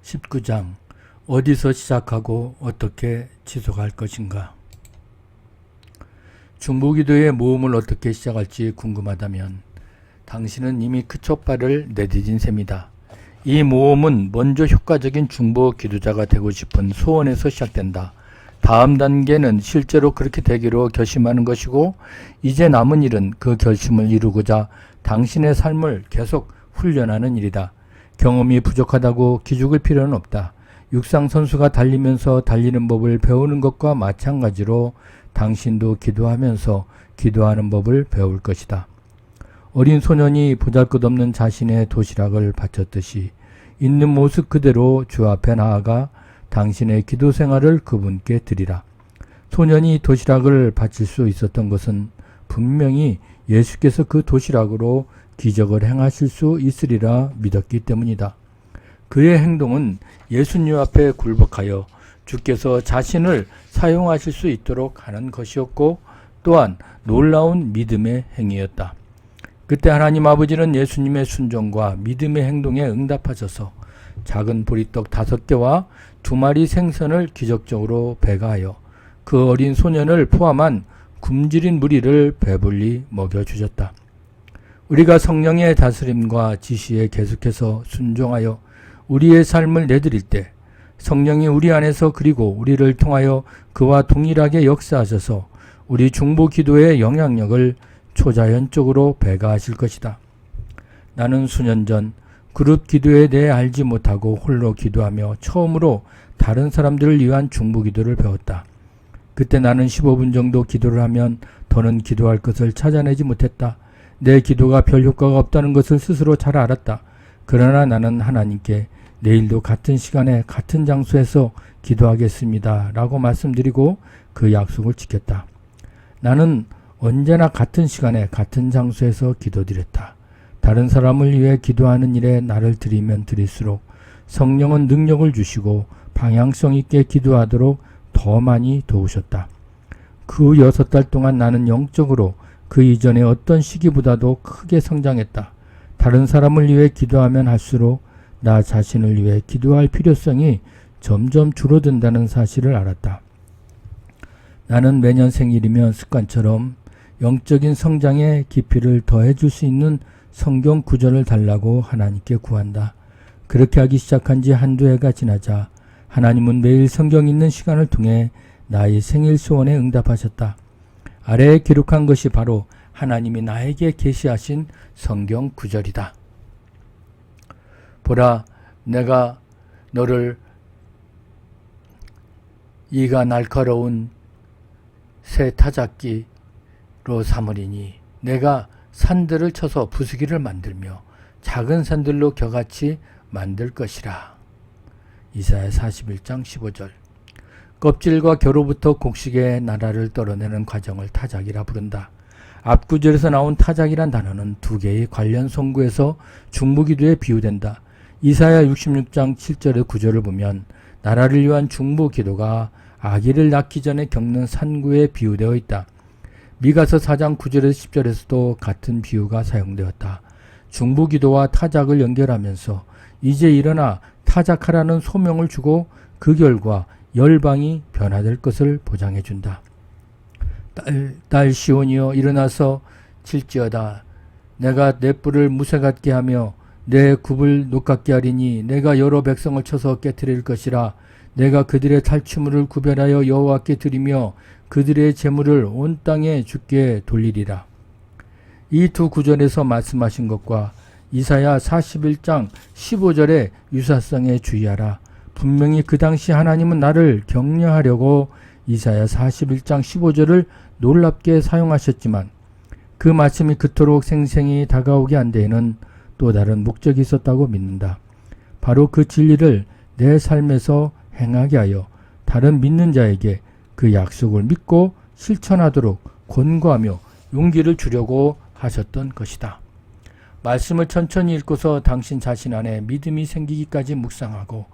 19장 어디서 시작하고 어떻게 지속할 것인가. 중보기도의 모험을 어떻게 시작할지 궁금하다면 당신은 이미 그 촉발을 내디딘 셈이다. 이 모험은 먼저 효과적인 중보 기도자가 되고 싶은 소원에서 시작된다. 다음 단계는 실제로 그렇게 되기로 결심하는 것이고, 이제 남은 일은 그 결심을 이루고자 당신의 삶을 계속 훈련하는 일이다. 경험이 부족하다고 기죽을 필요는 없다. 육상 선수가 달리면서 달리는 법을 배우는 것과 마찬가지로 당신도 기도하면서 기도하는 법을 배울 것이다. 어린 소년이 보잘것없는 자신의 도시락을 바쳤듯이 있는 모습 그대로 주 앞에 나아가 당신의 기도 생활을 그분께 드리라. 소년이 도시락을 바칠 수 있었던 것은 분명히 예수께서 그 도시락으로 기적을 행하실 수 있으리라 믿었기 때문이다. 그의 행동은 예수님 앞에 굴복하여 주께서 자신을 사용하실 수 있도록 하는 것이었고, 또한 놀라운 믿음의 행위였다. 그때 하나님 아버지는 예수님의 순종과 믿음의 행동에 응답하셔서 작은 보리떡 5개와 2마리 생선을 기적적으로 배가하여 그 어린 소년을 포함한 굶주린 무리를 배불리 먹여주셨다. 우리가 성령의 다스림과 지시에 계속해서 순종하여 우리의 삶을 내드릴 때 성령이 우리 안에서 그리고 우리를 통하여 그와 동일하게 역사하셔서 우리 중보 기도의 영향력을 초자연적으로 배가하실 것이다. 나는 수년 전 그룹 기도에 대해 알지 못하고 홀로 기도하며 처음으로 다른 사람들을 위한 중보 기도를 배웠다. 그때 나는 15분 정도 기도를 하면 더는 기도할 것을 찾아내지 못했다. 내 기도가 별 효과가 없다는 것을 스스로 잘 알았다. 그러나 나는 하나님께 내일도 같은 시간에 같은 장소에서 기도하겠습니다 라고 말씀드리고 그 약속을 지켰다. 나는 언제나 같은 시간에 같은 장소에서 기도드렸다. 다른 사람을 위해 기도하는 일에 나를 드리면 드릴수록 성령은 능력을 주시고 방향성 있게 기도하도록 더 많이 도우셨다. 그 6달 동안 나는 영적으로 그 이전의 어떤 시기보다도 크게 성장했다. 다른 사람을 위해 기도하면 할수록 나 자신을 위해 기도할 필요성이 점점 줄어든다는 사실을 알았다. 나는 매년 생일이면 습관처럼 영적인 성장에 깊이를 더해줄 수 있는 성경 구절을 달라고 하나님께 구한다. 그렇게 하기 시작한 지 한두 해가 지나자 하나님은 매일 성경 읽는 시간을 통해 나의 생일 소원에 응답하셨다. 아래에 기록한 것이 바로 하나님이 나에게 계시하신 성경 구절이다. 보라, 내가 너를 이가 날카로운 새 타작기로 삼으리니 내가 산들을 쳐서 부수기를 만들며 작은 산들로 겨같이 만들 것이라. 이사야 41장 15절. 껍질과 겨로부터 곡식의 나라를 떨어내는 과정을 타작이라 부른다. 앞구절에서 나온 타작이란 단어는 2개의 관련 성구에서 중보기도에 비유된다. 이사야 66장 7절의 9절을 보면 나라를 위한 중보기도가 아기를 낳기 전에 겪는 산구에 비유되어 있다. 미가서 4장 9절에서 10절에서도 같은 비유가 사용되었다. 중보기도와 타작을 연결하면서 이제 일어나 타작하라는 소명을 주고 그 결과 열방이 변화될 것을 보장해준다. 딸 시온이여 일어나서 칠지어다. 내가 내 뿔을 무쇠 같게 하며 내 굽을 녹같게 하리니 내가 여러 백성을 쳐서 깨트릴 것이라. 내가 그들의 탈취물을 구별하여 여호와께 드리며 그들의 재물을 온 땅에 주께 돌리리라. 이 2 구절에서 말씀하신 것과 이사야 41장 15절의 유사성에 주의하라. 분명히 그 당시 하나님은 나를 격려하려고 이사야 41장 15절을 놀랍게 사용하셨지만 그 말씀이 그토록 생생히 다가오게 한 데에는 또 다른 목적이 있었다고 믿는다. 바로 그 진리를 내 삶에서 행하게 하여 다른 믿는 자에게 그 약속을 믿고 실천하도록 권고하며 용기를 주려고 하셨던 것이다. 말씀을 천천히 읽고서 당신 자신 안에 믿음이 생기기까지 묵상하고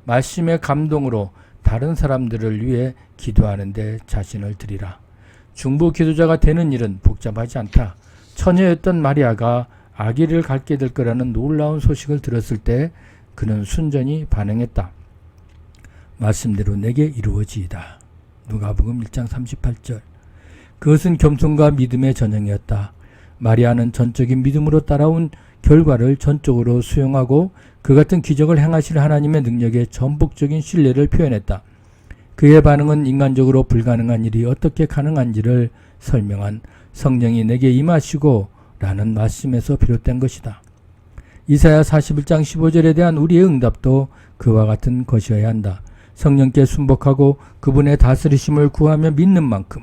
말씀의 감동으로 다른 사람들을 위해 기도하는 데 자신을 드리라. 중보 기도자가 되는 일은 복잡하지 않다. 처녀였던 마리아가 아기를 갖게 될 거라는 놀라운 소식을 들었을 때 그는 순전히 반응했다. 말씀대로 내게 이루어지이다. 누가복음 1장 38절. 그것은 겸손과 믿음의 전형이었다. 마리아는 전적인 믿음으로 따라온 결과를 전적으로 수용하고 그 같은 기적을 행하실 하나님의 능력에 전폭적인 신뢰를 표현했다. 그의 반응은 인간적으로 불가능한 일이 어떻게 가능한지를 설명한 성령이 내게 임하시고 라는 말씀에서 비롯된 것이다. 이사야 41장 15절에 대한 우리의 응답도 그와 같은 것이어야 한다. 성령께 순복하고 그분의 다스리심을 구하며 믿는 만큼,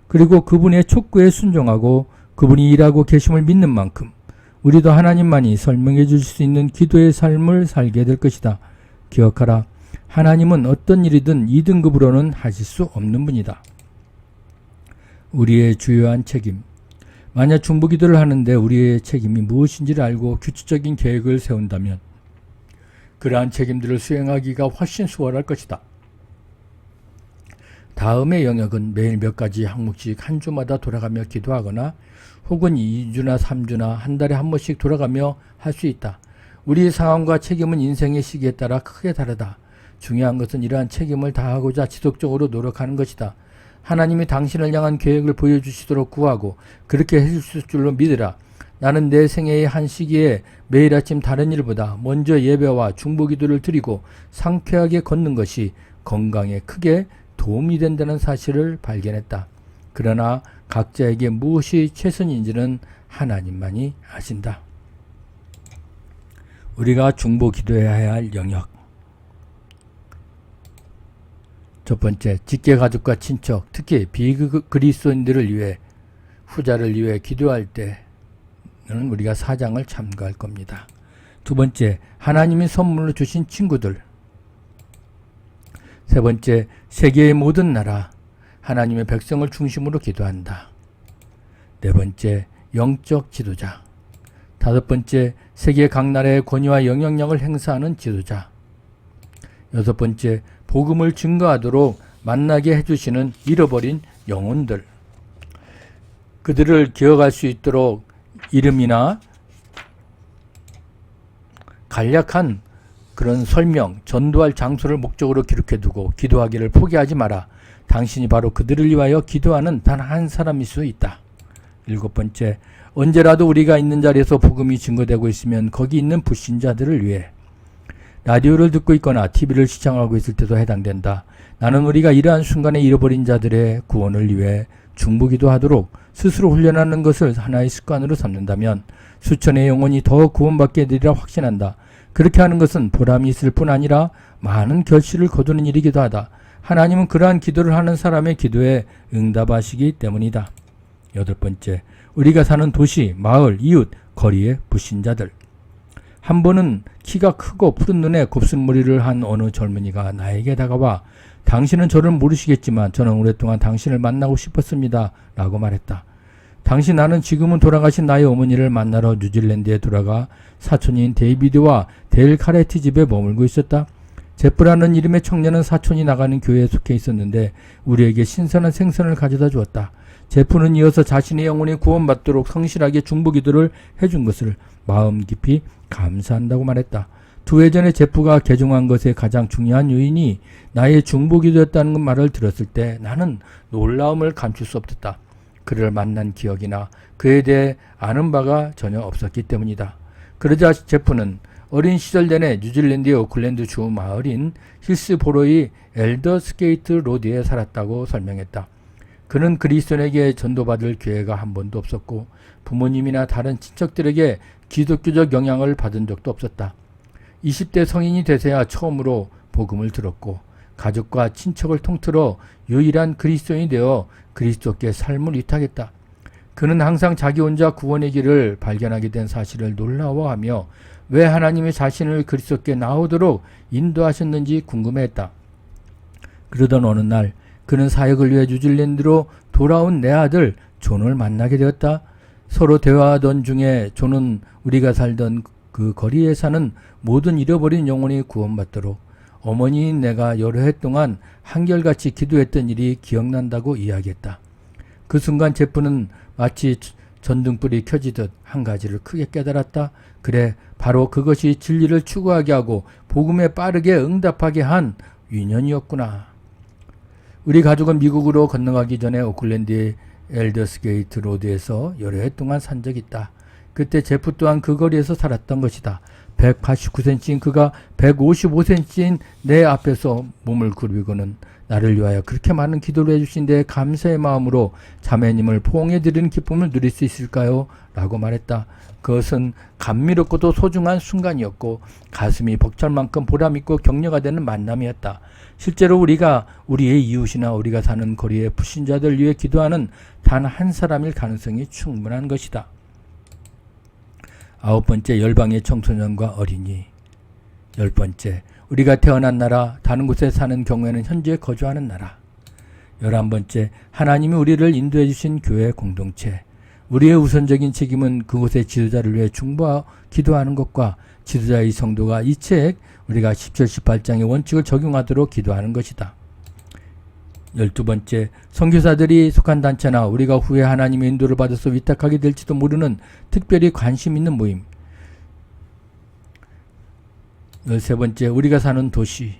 그리고 그분의 촉구에 순종하고 그분이 일하고 계심을 믿는 만큼 우리도 하나님만이 설명해 줄 수 있는 기도의 삶을 살게 될 것이다. 기억하라. 하나님은 어떤 일이든 2등급으로는 하실 수 없는 분이다. 우리의 주요한 책임. 만약 중보기도를 하는데 우리의 책임이 무엇인지를 알고 규칙적인 계획을 세운다면 그러한 책임들을 수행하기가 훨씬 수월할 것이다. 다음의 영역은 매일 몇 가지 항목씩 한 주마다 돌아가며 기도하거나 혹은 2주나 3주나 한 달에 한 번씩 돌아가며 할 수 있다. 우리의 상황과 책임은 인생의 시기에 따라 크게 다르다. 중요한 것은 이러한 책임을 다하고자 지속적으로 노력하는 것이다. 하나님이 당신을 향한 계획을 보여주시도록 구하고 그렇게 해주실 줄로 믿으라. 나는 내 생애의 한 시기에 매일 아침 다른 일보다 먼저 예배와 중보기도를 드리고 상쾌하게 걷는 것이 건강에 크게 도움이 된다는 사실을 발견했다. 그러나 각자에게 무엇이 최선인지는 하나님만이 아신다. 우리가 중보기도해야 할 영역. 첫 번째, 직계 가족과 친척, 특히 비그리스도인들을 위해, 후자를 위해 기도할 때는 우리가 4장을 참고할 겁니다. 두 번째, 하나님이 선물로 주신 친구들. 세 번째, 세계의 모든 나라, 하나님의 백성을 중심으로 기도한다. 네 번째, 영적 지도자. 다섯 번째, 세계 각 나라의 권위와 영향력을 행사하는 지도자. 여섯 번째, 복음을 증거하도록 만나게 해주시는 잃어버린 영혼들. 그들을 기억할 수 있도록 이름이나 간략한 그런 설명, 전도할 장소를 목적으로 기록해두고 기도하기를 포기하지 마라. 당신이 바로 그들을 위하여 기도하는 단 한 사람일 수 있다. 일곱 번째, 언제라도 우리가 있는 자리에서 복음이 증거되고 있으면 거기 있는 불신자들을 위해. 라디오를 듣고 있거나 TV를 시청하고 있을 때도 해당된다. 나는 우리가 이러한 순간에 잃어버린 자들의 구원을 위해 중보기도 하도록 스스로 훈련하는 것을 하나의 습관으로 삼는다면 수천의 영혼이 더 구원받게 되리라 확신한다. 그렇게 하는 것은 보람이 있을 뿐 아니라 많은 결실을 거두는 일이기도 하다. 하나님은 그러한 기도를 하는 사람의 기도에 응답하시기 때문이다. 여덟 번째, 우리가 사는 도시, 마을, 이웃, 거리의 불신자들. 한 번은 키가 크고 푸른 눈에 곱슬머리를 한 어느 젊은이가 나에게 다가와 당신은 저를 모르시겠지만 저는 오랫동안 당신을 만나고 싶었습니다. 라고 말했다. 당시 나는 지금은 돌아가신 나의 어머니를 만나러 뉴질랜드에 돌아가 사촌인 데이비드와 데일 카레티 집에 머물고 있었다. 제프라는 이름의 청년은 사촌이 나가는 교회에 속해 있었는데 우리에게 신선한 생선을 가져다 주었다. 제프는 이어서 자신의 영혼이 구원받도록 성실하게 중보기도를 해준 것을 마음 깊이 감사한다고 말했다. 2해 전에 제프가 개종한 것의 가장 중요한 요인이 나의 중보기도였다는 말을 들었을 때 나는 놀라움을 감출 수 없었다. 그를 만난 기억이나 그에 대해 아는 바가 전혀 없었기 때문이다. 그러자 제프는 어린 시절 내내 뉴질랜드의 오클랜드 주 마을인 힐스보로의 엘더스게이트 로드에 살았다고 설명했다. 그는 그리스도인에게 전도받을 기회가 한 번도 없었고 부모님이나 다른 친척들에게 기독교적 영향을 받은 적도 없었다. 20대 성인이 되서야 처음으로 복음을 들었고 가족과 친척을 통틀어 유일한 그리스도인이 되어 그리스도께 삶을 위탁했다. 그는 항상 자기 혼자 구원의 길을 발견하게 된 사실을 놀라워하며 왜 하나님이 자신을 그리스도께 나오도록 인도하셨는지 궁금해했다. 그러던 어느 날 그는 사역을 위해 뉴질랜드로 돌아온 내 아들 존을 만나게 되었다. 서로 대화하던 중에 존은 우리가 살던 그 거리에 사는 모든 잃어버린 영혼이 구원받도록 어머니인 내가 여러 해 동안 한결같이 기도했던 일이 기억난다고 이야기했다. 그 순간 제프는 마치 전등불이 켜지듯 한 가지를 크게 깨달았다. 그래, 바로 그것이 진리를 추구하게 하고 복음에 빠르게 응답하게 한 위년이었구나. 우리 가족은 미국으로 건너가기 전에 오클랜드의 엘더스게이트 로드에서 여러 해 동안 산 적이 있다. 그때 제프 또한 그 거리에서 살았던 것이다. 189cm인 그가 155cm인 내 앞에서 몸을 굽히고는 나를 위하여 그렇게 많은 기도를 해주신 데 감사의 마음으로 자매님을 포옹해드리는 기쁨을 누릴 수 있을까요? 라고 말했다. 그것은 감미롭고도 소중한 순간이었고 가슴이 벅찰 만큼 보람있고 격려가 되는 만남이었다. 실제로 우리가 우리의 이웃이나 우리가 사는 거리의 불신자들 위해 기도하는 단 한 사람일 가능성이 충분한 것이다. 9번째, 열방의 청소년과 어린이. 10번째, 우리가 태어난 나라, 다른 곳에 사는 경우에는 현재 거주하는 나라. 11번째, 하나님이 우리를 인도해 주신 교회 공동체. 우리의 우선적인 책임은 그곳의 지도자를 위해 기도하는 것과 지도자의 성도가 이 책, 우리가 17, 18장의 원칙을 적용하도록 기도하는 것이다. 12번째, 선교사들이 속한 단체나 우리가 후에 하나님의 인도를 받아서 위탁하게 될지도 모르는 특별히 관심 있는 모임. 13번째, 우리가 사는 도시.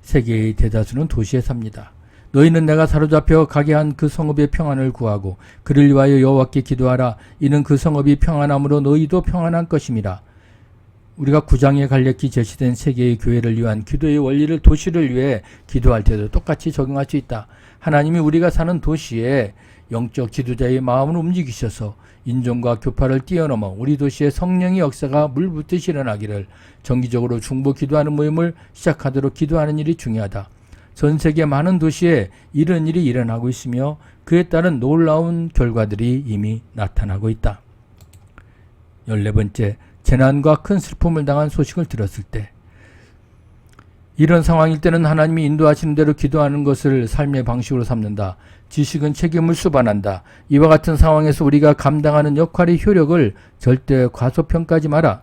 세계의 대다수는 도시에 삽니다. 너희는 내가 사로잡혀 가게 한 그 성읍의 평안을 구하고 그를 위하여 여호와께 기도하라. 이는 그 성읍이 평안함으로 너희도 평안한 것임이라. 우리가 9장에 간략히 제시된 세계의 교회를 위한 기도의 원리를 도시를 위해 기도할 때도 똑같이 적용할 수 있다. 하나님이 우리가 사는 도시에 영적 지도자의 마음을 움직이셔서 인종과 교파를 뛰어넘어 우리 도시의 성령의 역사가 물붓듯이 일어나기를 정기적으로 중보 기도하는 모임을 시작하도록 기도하는 일이 중요하다. 전 세계 많은 도시에 이런 일이 일어나고 있으며 그에 따른 놀라운 결과들이 이미 나타나고 있다. 14번째, 재난과 큰 슬픔을 당한 소식을 들었을 때, 이런 상황일 때는 하나님이 인도하시는 대로 기도하는 것을 삶의 방식으로 삼는다. 지식은 책임을 수반한다. 이와 같은 상황에서 우리가 감당하는 역할의 효력을 절대 과소평가하지 마라.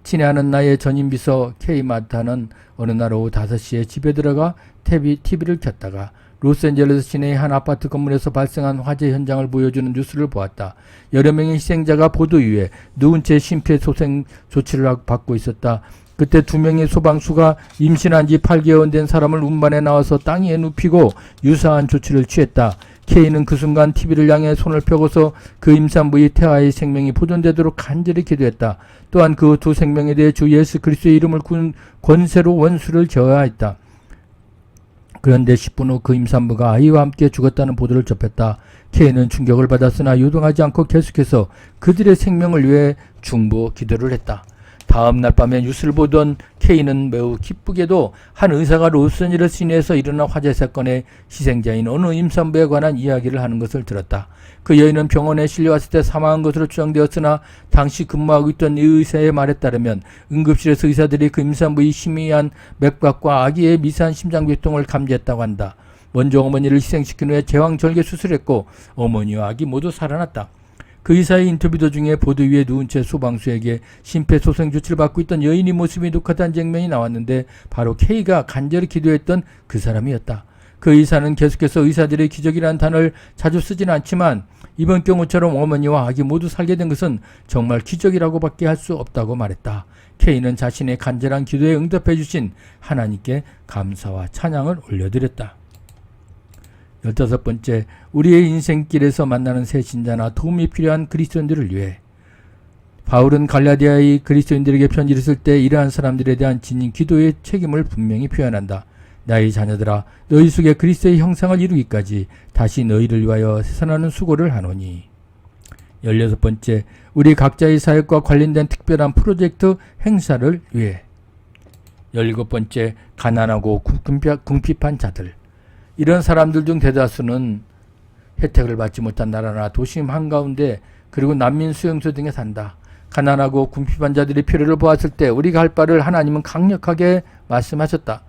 친애하는 나의 전임비서 K마타는 어느 날 오후 5시에 집에 들어가 TV를 켰다가 로스앤젤레스 시내의 한 아파트 건물에서 발생한 화재 현장을 보여주는 뉴스를 보았다. 여러 명의 희생자가 보도 위에 누운 채 심폐소생 조치를 받고 있었다. 그때 2명의 소방수가 임신한 지 8개월 된 사람을 운반해 나와서 땅 위에 눕히고 유사한 조치를 취했다. K는 그 순간 TV를 향해 손을 펴고서 그 임산부의 태아의 생명이 보존되도록 간절히 기도했다. 또한 그 두 생명에 대해 주 예수 그리스도의 이름을 권세로 원수를 제어하였다. 그런데 10분 후 그 임산부가 아이와 함께 죽었다는 보도를 접했다. K는 충격을 받았으나 요동하지 않고 계속해서 그들의 생명을 위해 중보 기도를 했다. 다음 날 밤에 뉴스를 보던 K는 매우 기쁘게도 한 의사가 로스앤젤레스 시내에서 일어난 화재 사건의 희생자인 어느 임산부에 관한 이야기를 하는 것을 들었다. 그 여인은 병원에 실려왔을 때 사망한 것으로 추정되었으나 당시 근무하고 있던 이 의사의 말에 따르면 응급실에서 의사들이 그 임산부의 희미한 맥박과 아기의 미세한 심장비통을 감지했다고 한다. 먼저 어머니를 희생시킨 후에 제왕절개 수술했고 어머니와 아기 모두 살아났다. 그 의사의 인터뷰 도중에 보도 위에 누운 채 소방수에게 심폐소생 조치를 받고 있던 여인의 모습이 녹화된 장면이 나왔는데 바로 K가 간절히 기도했던 그 사람이었다. 그 의사는 계속해서 의사들의 기적이라는 단어를 자주 쓰지는 않지만 이번 경우처럼 어머니와 아기 모두 살게 된 것은 정말 기적이라고밖에 할 수 없다고 말했다. K는 자신의 간절한 기도에 응답해 주신 하나님께 감사와 찬양을 올려드렸다. 15번째, 우리의 인생길에서 만나는 새 신자나 도움이 필요한 그리스도인들을 위해. 바울은 갈라디아의 그리스도인들에게 편지를 쓸 때 이러한 사람들에 대한 진인 기도의 책임을 분명히 표현한다. 나의 자녀들아, 너희 속에 그리스도의 형상을 이루기까지 다시 너희를 위하여 세산하는 수고를 하노니. 16번째, 우리 각자의 사역과 관련된 특별한 프로젝트 행사를 위해. 17번째, 가난하고 궁핍한 자들. 이런 사람들 중 대다수는 혜택을 받지 못한 나라나 도심 한가운데 그리고 난민 수용소 등에 산다. 가난하고 궁핍한 자들의 필요를 보았을 때 우리가 할 바를 하나님은 강력하게 말씀하셨다.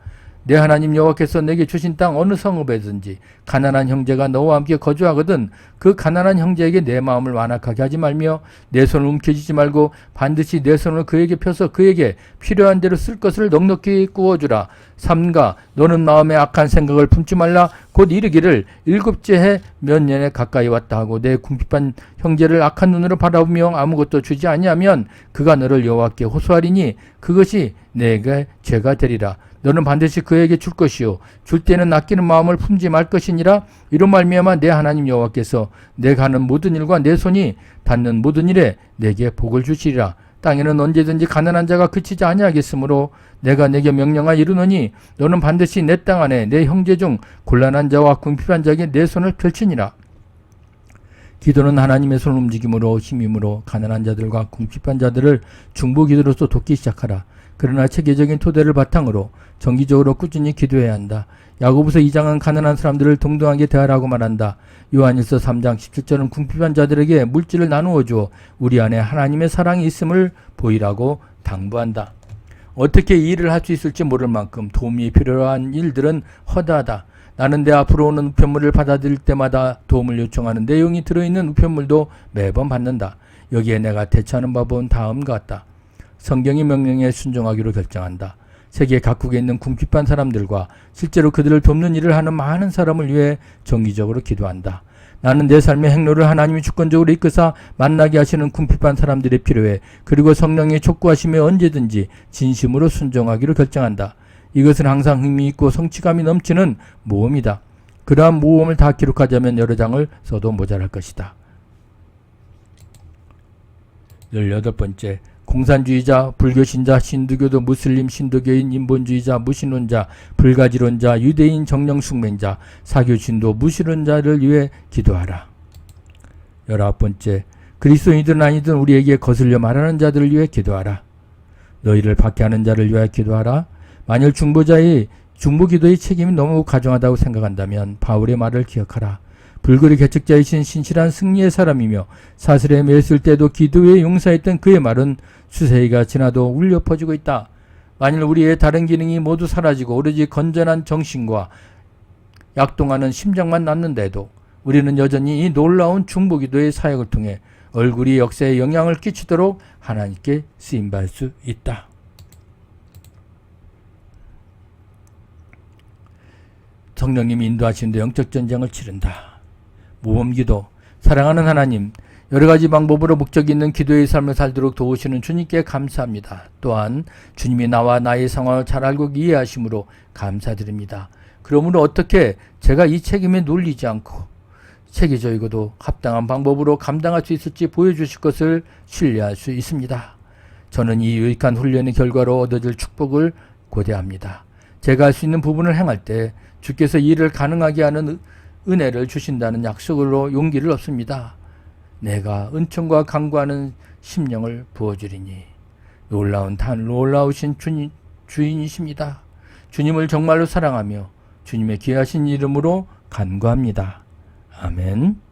내 하나님 여호와께서 내게 주신 땅 어느 성읍에든지 가난한 형제가 너와 함께 거주하거든 그 가난한 형제에게 내 마음을 완악하게 하지 말며 내 손을 움켜쥐지 말고 반드시 내 손을 그에게 펴서 그에게 필요한 대로 쓸 것을 넉넉히 구워주라. 삼가 너는 마음에 악한 생각을 품지 말라. 곧 이르기를 일곱째 해 몇 년에 가까이 왔다 하고 내 궁핍한 형제를 악한 눈으로 바라보며 아무것도 주지 아니하면 그가 너를 여호와께 호소하리니 그것이 내게 죄가 되리라. 너는 반드시 그에게 줄 것이요 줄 때는 아끼는 마음을 품지 말 것이니라. 이로 말미암아 내 하나님 여호와께서 내가 하는 모든 일과 내 손이 닿는 모든 일에 내게 복을 주시리라. 땅에는 언제든지 가난한 자가 그치지 아니하겠으므로 내가 내게 명령하여 이르노니 너는 반드시 내 땅 안에 내 형제 중 곤란한 자와 궁핍한 자에게 내 손을 펼치니라. 기도는 하나님의 손 움직임으로 힘임으로 가난한 자들과 궁핍한 자들을 중보기도로서 돕기 시작하라. 그러나 체계적인 토대를 바탕으로 정기적으로 꾸준히 기도해야 한다. 야고보서 2장은 가난한 사람들을 동등하게 대하라고 말한다. 요한일서 3장 17절은 궁핍한 자들에게 물질을 나누어 주어 우리 안에 하나님의 사랑이 있음을 보이라고 당부한다. 어떻게 이 일을 할 수 있을지 모를 만큼 도움이 필요한 일들은 허다하다. 나는 내 앞으로 오는 우편물을 받아들일 때마다 도움을 요청하는 내용이 들어있는 우편물도 매번 받는다. 여기에 내가 대처하는 방법은 다음과 같다. 성경의 명령에 순종하기로 결정한다. 세계 각국에 있는 궁핍한 사람들과 실제로 그들을 돕는 일을 하는 많은 사람을 위해 정기적으로 기도한다. 나는 내 삶의 행로를 하나님이 주권적으로 이끄사 만나게 하시는 궁핍한 사람들이 필요해. 그리고 성령의 촉구하심에 언제든지 진심으로 순종하기로 결정한다. 이것은 항상 흥미있고 성취감이 넘치는 모험이다. 그러한 모험을 다 기록하자면 여러 장을 써도 모자랄 것이다. 18번째, 공산주의자, 불교신자, 신두교도, 무슬림, 신도교인, 인본주의자, 무신론자, 불가지론자, 유대인, 정령숙맹자, 사교신도, 무신론자를 위해 기도하라. 19번째, 그리스도인이든 아니든 우리에게 거슬려 말하는 자들을 위해 기도하라. 너희를 박해하는 자를 위하여 기도하라. 만일 중보기도의 책임이 너무 가중하다고 생각한다면 바울의 말을 기억하라. 불거리 개척자이신 신실한 승리의 사람이며 사슬에 매였을 때도 기도에 용사했던 그의 말은 수세기가 지나도 울려 퍼지고 있다. 만일 우리의 다른 기능이 모두 사라지고 오로지 건전한 정신과 약동하는 심장만 남는데도 우리는 여전히 이 놀라운 중보기도의 사역을 통해 얼굴이 역사에 영향을 끼치도록 하나님께 쓰임받을 수 있다. 성령님이 인도하시는데 영적 전쟁을 치른다. 모험기도. 사랑하는 하나님, 여러가지 방법으로 목적이 있는 기도의 삶을 살도록 도우시는 주님께 감사합니다. 또한 주님이 나와 나의 상황을 잘 알고 이해하심으로 감사드립니다. 그러므로 어떻게 제가 이 책임에 놀리지 않고 체계적이고도 합당한 방법으로 감당할 수 있을지 보여주실 것을 신뢰할 수 있습니다. 저는 이 유익한 훈련의 결과로 얻어질 축복을 고대합니다. 제가 할 수 있는 부분을 행할 때 주께서 이 일을 가능하게 하는 은혜를 주신다는 약속으로 용기를 얻습니다. 내가 은총과 강구하는 심령을 부어주리니 놀라우신 주인이십니다. 주님을 정말로 사랑하며 주님의 귀하신 이름으로 간구합니다. 아멘.